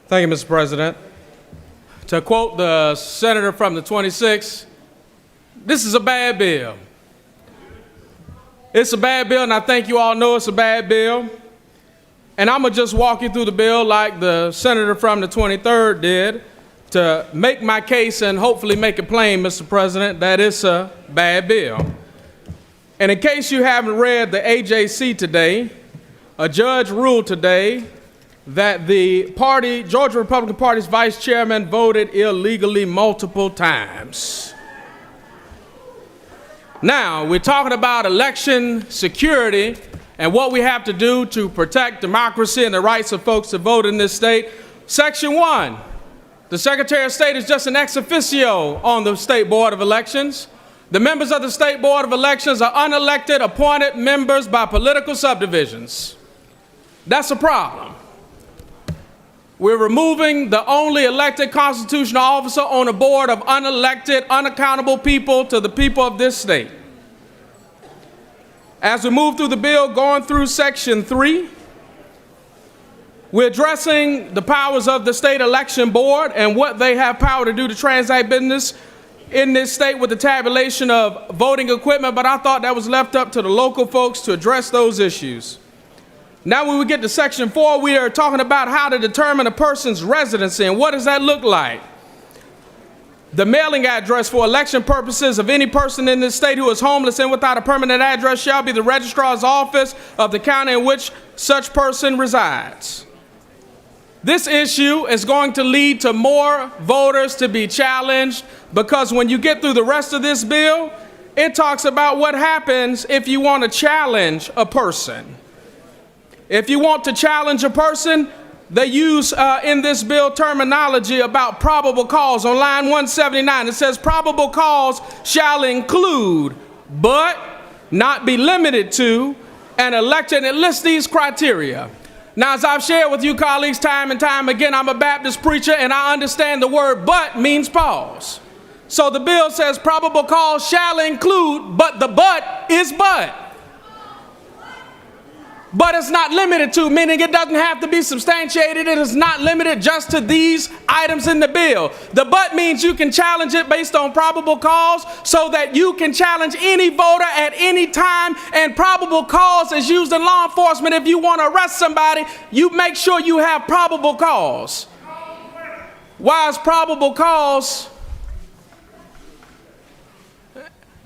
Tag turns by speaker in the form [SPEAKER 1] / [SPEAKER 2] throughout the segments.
[SPEAKER 1] Thank you, Mr. President. To quote the senator from the 26th, this is a bad bill. It's a bad bill, and I think you all know it's a bad bill. And I'm going to just walk you through the bill like the senator from the 23rd did to make my case and hopefully make it plain, Mr. President, that it's a bad bill. And in case you haven't read the AJC today, a judge ruled today that the party, Georgia Republican Party's vice chairman, voted illegally multiple times. Now, we're talking about election security and what we have to do to protect democracy and the rights of folks to vote in this state. Section 1, the Secretary of State is just an ex officio on the State Board of Elections. The members of the State Board of Elections are unelected, appointed members by political subdivisions. That's a problem. We're removing the only elected constitutional officer on a board of unelected, unaccountable people to the people of this state. As we move through the bill, going through Section 3, we're addressing the powers of the State Election Board and what they have power to do to transact business in this state with the tabulation of voting equipment, but I thought that was left up to the local folks to address those issues. Now when we get to Section 4, we are talking about how to determine a person's residency and what does that look like. The mailing address for election purposes of any person in this state who is homeless and without a permanent address shall be the registrar's office of the county in which such person resides. This issue is going to lead to more voters to be challenged because when you get through the rest of this bill, it talks about what happens if you want to challenge a person. If you want to challenge a person, they use in this bill terminology about probable cause. On line 179, it says probable cause shall include, but not be limited to, an election. It lists these criteria. Now, as I've shared with you colleagues time and time again, I'm a Baptist preacher and I understand the word but means pause. So the bill says probable cause shall include, but the but is but. But it's not limited to, meaning it doesn't have to be substantiated. It is not limited just to these items in the bill. The but means you can challenge it based on probable cause so that you can challenge any voter at any time. And probable cause is used in law enforcement. If you want to arrest somebody, you make sure you have probable cause. Why is probable cause?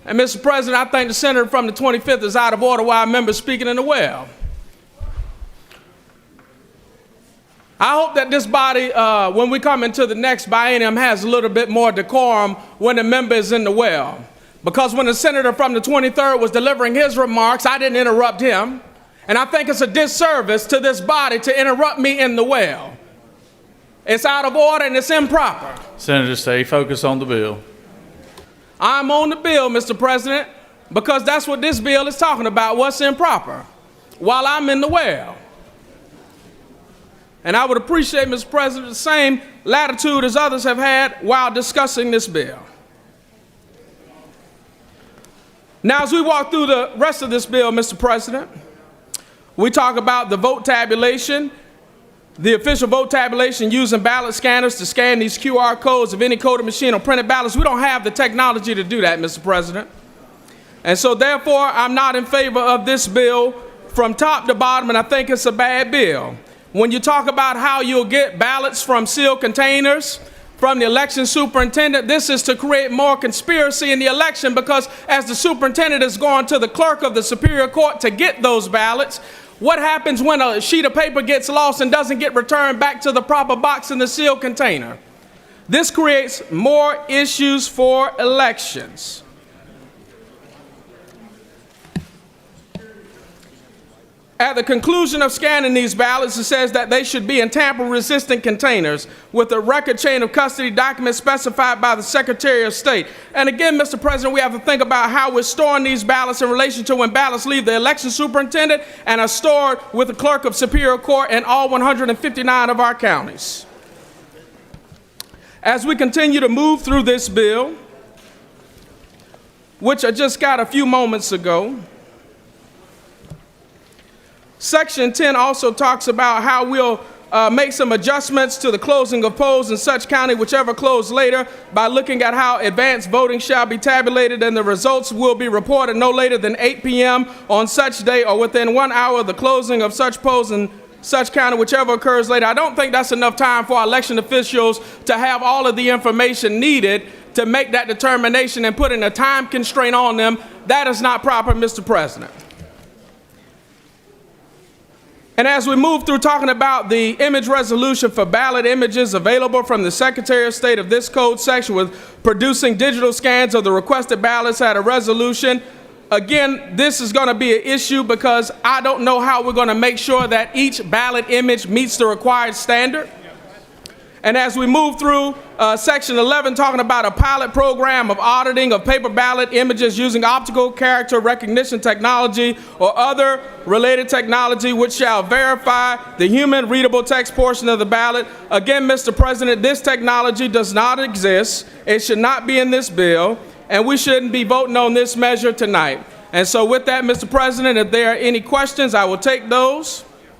[SPEAKER 1] And Mr. President, I think the senator from the 25th is out of order while a member speaking in the well. I hope that this body, when we come into the next biennium, has a little bit more decorum when the member is in the well. Because when the senator from the 23rd was delivering his remarks, I didn't interrupt him. And I think it's a disservice to this body to interrupt me in the well. It's out of order and it's improper.
[SPEAKER 2] Senator, stay focused on the bill.
[SPEAKER 1] I'm on the bill, Mr. President, because that's what this bill is talking about, what's improper, while I'm in the well. And I would appreciate, Mr. President, the same latitude as others have had while discussing this bill. Now, as we walk through the rest of this bill, Mr. President, we talk about the vote tabulation, the official vote tabulation using ballot scanners to scan these QR codes of any coded machine or printed ballots. We don't have the technology to do that, Mr. President. And so, therefore, I'm not in favor of this bill from top to bottom, and I think it's a bad bill. When you talk about how you'll get ballots from sealed containers from the election superintendent, this is to create more conspiracy in the election because as the superintendent is going to the clerk of the Superior Court to get those ballots, what happens when a sheet of paper gets lost and doesn't get returned back to the proper box in the sealed container? This creates more issues for elections. At the conclusion of scanning these ballots, it says that they should be in tamper-resistant containers with a record chain of custody documents specified by the Secretary of State. And again, Mr. President, we have to think about how we're storing these ballots in relation to when ballots leave the election superintendent and are stored with the clerk of Superior Court in all 159 of our counties. As we continue to move through this bill, which I just got a few moments ago, Section 10 also talks about how we'll make some adjustments to the closing of polls in such county, whichever close later, by looking at how advanced voting shall be tabulated, and the results will be reported no later than 8 p.m. on such day or within 1 hour of the closing of such polls in such county, whichever occurs later. I don't think that's enough time for our election officials to have all of the information needed to make that determination and putting a time constraint on them. That is not proper, Mr. President. And as we move through talking about the image resolution for ballot images available from the Secretary of State of this code section with producing digital scans of the requested ballots at a resolution, again, this is going to be an issue because I don't know how we're going to make sure that each ballot image meets the required standard. And as we move through section 11, talking about a pilot program of auditing of paper ballot images using optical character recognition technology or other related technology which shall verify the human readable text portion of the ballot. Again, Mr. President, this technology does not exist. It should not be in this bill, and we shouldn't be voting on this measure tonight. And so with that, Mr. President, if there are any questions, I will take those.